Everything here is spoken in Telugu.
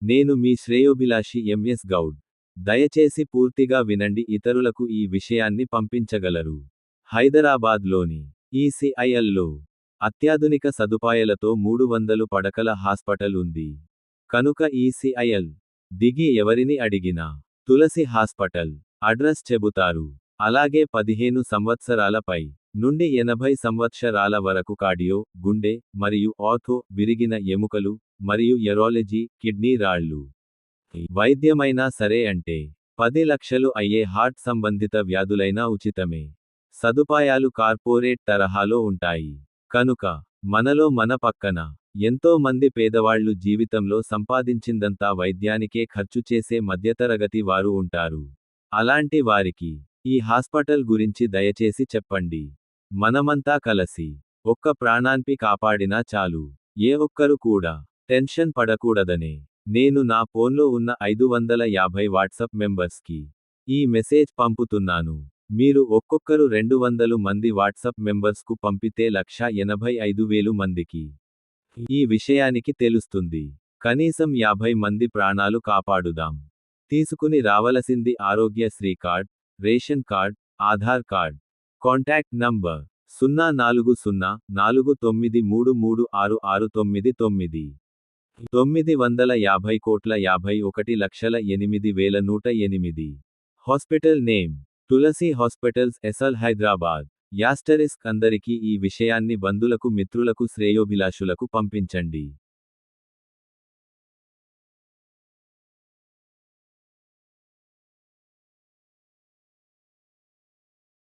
నేను మీ శ్రేయోభిలాషి ఎంఎస్ గౌడ్. దయచేసి పూర్తిగా వినండి, ఇతరులకు ఈ విషయాన్ని పంపించగలరు. హైదరాబాద్లోని ఈసీఐఎల్లో అత్యాధునిక సదుపాయాలతో 300 పడకల హాస్పిటల్ ఉంది. కనుక ఈసీఐఎల్ దిగి ఎవరిని అడిగినా తులసి హాస్పిటల్ అడ్రస్ చెబుతారు. అలాగే 15 సంవత్సరాల పై నుండి 80 సంవత్సరాల వరకు కార్డియో, గుండె మరియు ఆర్థో, విరిగిన ఎముకలు మరియు యూరాలజీ, కిడ్నీ రాళ్లు వైద్యమైనా సరే, అంటే 10 లక్షలు అయ్యే హార్ట్ సంబంధిత వ్యాధులైనా ఉచితమే. సదుపాయాలు కార్పొరేట్ తరహాలో ఉంటాయి. కనుక మనలో మన పక్కన ఎంతో మంది పేదవాళ్లు జీవితంలో సంపాదించిందంతా వైద్యానికే ఖర్చు చేసే మధ్యతరగతి వారు ఉంటారు. అలాంటి వారికి ఈ హాస్పిటల్ గురించి దయచేసి చెప్పండి. మనమంతా కలిసి ఒక్క ప్రాణాన్ని కాపాడినా చాలు. ఏ ఒక్కరు కూడా టెన్షన్ పడకూడదనే నేను నా ఫోన్లో ఉన్న 550 వాట్సాప్ మెంబర్స్కి ఈ మెసేజ్ పంపుతున్నాను. మీరు ఒక్కొక్కరు 200 మంది వాట్సాప్ మెంబర్స్కు పంపితే 1,85,000 మందికి ఈ విషయానికి తెలుస్తుంది. కనీసం 50 మంది ప్రాణాలు కాపాడుదాం. తీసుకుని రావలసింది Aarogyasri card, ration card, Aadhaar card. Contact number 0404933669. 950,51,08,108. Hospital name Tulasi hospitals SL Hyderabad. Asterisk అందరికీ ఈ విషయాన్ని బంధులకు, మిత్రులకు, శ్రేయోభిలాషులకు పంపించండి.